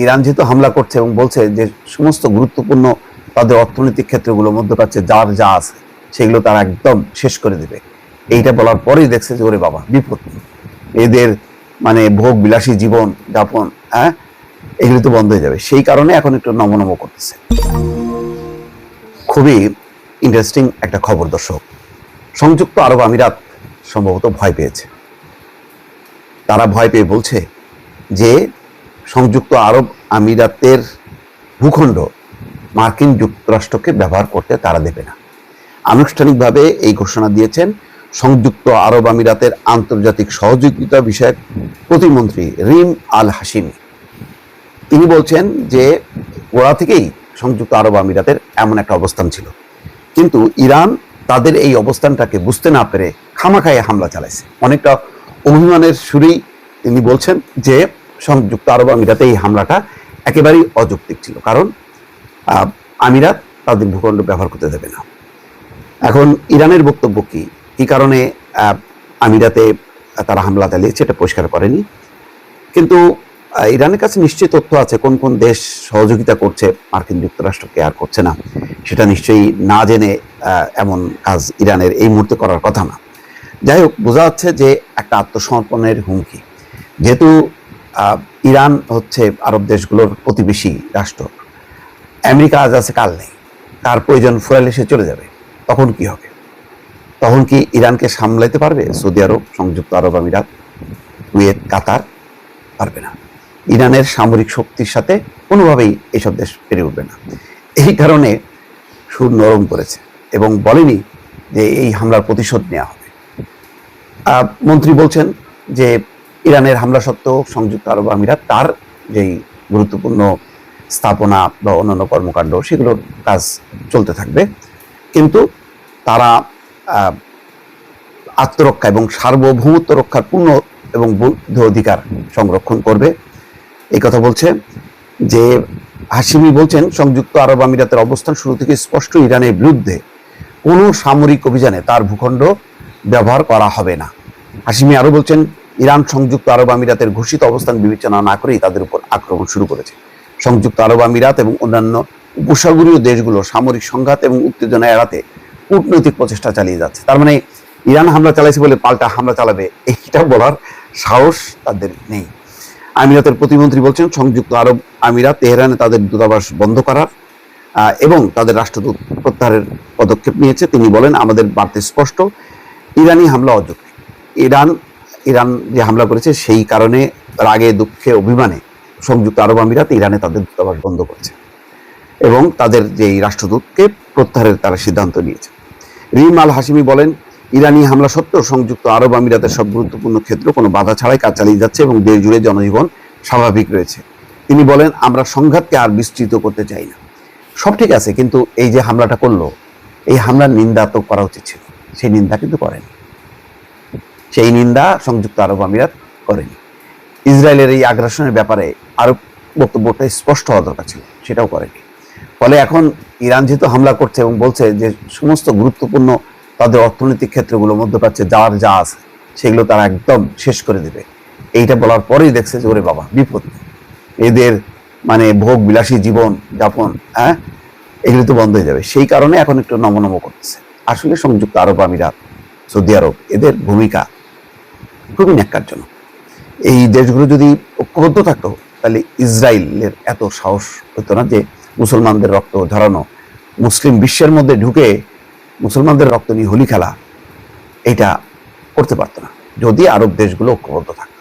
Iran যেহেতু হামলা করছে এবং বলছে যে সমস্ত গুরুত্বপূর্ণ তাদের অর্থনৈতিক ক্ষেত্রগুলো মধ্যপ্রাচ্যে যার যা আছে সেগুলো তারা একদম শেষ করে দিবে, এইটা বলার পরেই দেখছে যে ওরে বাবা বিপদ, এদের মানে ভোগ বিলাসী জীবন যাপন, হ্যাঁ, এগুলো তো বন্ধ হয়ে যাবে। সেই কারণে এখন একটু নমনম করতেছে। খুবই ইন্টারেস্টিং একটা খবর দর্শক, সংযুক্ত আরব আমিরাত সম্ভবত ভয় পেয়েছে। তারা ভয় পেয়ে বলছে যে সংযুক্ত আরব আমিরাতের ভূখণ্ড মার্কিন যুক্তরাষ্ট্রকে ব্যবহার করতে তারা দেবে না। আনুষ্ঠানিকভাবে এই ঘোষণা দিয়েছেন সংযুক্ত আরব আমিরাতের আন্তর্জাতিক সহযোগিতা বিষয়ক প্রতিমন্ত্রী রিম আল হাশিমি। তিনি বলছেন যে গোড়া থেকেই সংযুক্ত আরব আমিরাতের এমন একটা অবস্থান ছিল, কিন্তু ইরান তাদের এই অবস্থানটাকে বুঝতে না পেরে খামাখায় হামলা চালাইছে। অনেকটা অভিমানের সুরেই তিনি বলছেন যে সংযুক্ত আরব আমিরাতে এই হামলাটা একেবারেই অযৌক্তিক ছিল, কারণ আমিরাত তাদের ভূখণ্ড ব্যবহার করতে দেবে না। এখন ইরানের বক্তব্য কি, কি কারণে আমিরাতে তারা হামলা চালিয়েছে এটা পরিষ্কার করেনি, কিন্তু ইরানের কাছে নিশ্চয়ই তথ্য আছে কোন কোন দেশ সহযোগিতা করছে মার্কিন যুক্তরাষ্ট্রকে আর করছে না। সেটা নিশ্চয়ই না জেনে এমন কাজ ইরানের এই মুহূর্তে করার কথা না। যাই হোক, বোঝা যাচ্ছে যে একটা আত্মসমর্পণের হুমকি। যেহেতু ইরান হচ্ছে আরব দেশগুলোর প্রতিবেশী রাষ্ট্র, আমেরিকা আজ আছে কাল নেই, তার প্রয়োজন ফুরাইলে সে চলে যাবে, তখন কি হবে? তখন কি ইরানকে সামলাইতে পারবে সৌদি আরব, সংযুক্ত আরব আমিরাত, কুয়েত, কাতার? পারবে না। ইরানের সামরিক শক্তির সাথে কোনোভাবেই এইসব দেশ পেরে উঠবে না। এই কারণে সুর নরম করেছে এবং বলেনি যে এই হামলার প্রতিশোধ নেওয়া হবে। মন্ত্রী বলছেন যে ইরানের হামলা সত্ত্বেও সংযুক্ত আরব আমিরাত তার যেই গুরুত্বপূর্ণ স্থাপনা বা অন্যান্য কর্মকাণ্ড সেগুলোর কাজ চলতে থাকবে, কিন্তু তারা আত্মরক্ষা এবং সার্বভৌমত্ব রক্ষার পূর্ণ এবং বৈধ অধিকার সংরক্ষণ করবে, এই কথা বলছে। যে হাশিমি বলছেন সংযুক্ত আরব আমিরাতের অবস্থান শুরু থেকে স্পষ্ট, ইরানের বিরুদ্ধে কোনো সামরিক অভিযানে তার ভূখণ্ড ব্যবহার করা হবে না। হাশিমি আরও বলছেন ইরান সংযুক্ত আরব আমিরাতের ঘোষিত অবস্থান বিবেচনা না করেই তাদের উপর আক্রমণ শুরু করেছে। সংযুক্ত আরব আমিরাত এবং অন্যান্য উপসাগরীয় দেশগুলো সামরিক সংঘাত এবং উত্তেজনা এড়াতে কূটনৈতিক প্রচেষ্টা চালিয়ে যাচ্ছে। তার মানে ইরান হামলা চালাইছে বলে পাল্টা হামলা চালাবে এইটা বলার সাহস তাদের নেই। আমিরাতের প্রতিমন্ত্রী বলছেন সংযুক্ত আরব আমিরাত তেহরানে তাদের দূতাবাস বন্ধ করার এবং তাদের রাষ্ট্রদূত প্রত্যাহারের পদক্ষেপ নিয়েছে। তিনি বলেন আমাদের বার্তা স্পষ্ট, ইরানি হামলা অযৌক্তিক। ইরান যে হামলা করেছে সেই কারণে রাগে দুঃখে অভিমানে সংযুক্ত আরব আমিরাত ইরানে তাদের দূতাবাস বন্ধ করেছে এবং তাদের যে রাষ্ট্রদূতকে প্রত্যাহারের তারা সিদ্ধান্ত নিয়েছে। রিম আল হাশিমি বলেন ইরানি হামলা সত্ত্বেও সংযুক্ত আরব আমিরাতের সব গুরুত্বপূর্ণ ক্ষেত্র কোনো বাধা ছাড়াই কাজ চালিয়ে যাচ্ছে এবং দেশ জুড়ে জনজীবন স্বাভাবিক রয়েছে। তিনি বলেন আমরা সংঘাতকে আর বিস্তৃত করতে চাই না। সব ঠিক আছে, কিন্তু এই যে হামলাটা করলো, এই হামলার নিন্দা তো করা উচিত ছিল, সেই নিন্দা কিন্তু করেনি। সেই নিন্দা সংযুক্ত আরব আমিরাত করেনি। ইসরায়েলের এই আগ্রাসনের ব্যাপারে আরো বক্তব্যটা স্পষ্ট হওয়া দরকার ছিল, সেটাও করেনি। ফলে এখন ইরান যেহেতু হামলা করছে এবং বলছে যে সমস্ত গুরুত্বপূর্ণ তাদের অর্থনৈতিক ক্ষেত্রগুলো মধ্যপ্রাচ্যে যার যা আছে সেগুলো তারা একদম শেষ করে দেবে, এইটা বলার পরেই দেখছে যে ওরে বাবা বিপদ, এদের মানে ভোগ বিলাসী জীবন যাপন, হ্যাঁ, এগুলো তো বন্ধ হয়ে যাবে। সেই কারণে এখন একটু নমনম করতেছে। আসলে সংযুক্ত আরব আমিরাত, সৌদি আরব, এদের ভূমিকা খুবই ন্যাক্কারজনক। এই দেশগুলো যদি ঐক্যবদ্ধ থাকতো তাহলে ইসরায়েলের এত সাহস হতো না যে মুসলমানদের রক্ত ঝরানো, মুসলিম বিশ্বের মধ্যে ঢুকে মুসলমানদের রক্ত নিয়ে হোলি খেলা, এটা করতে পারতো না যদি আরব দেশগুলো ঐক্যবদ্ধ থাকতো।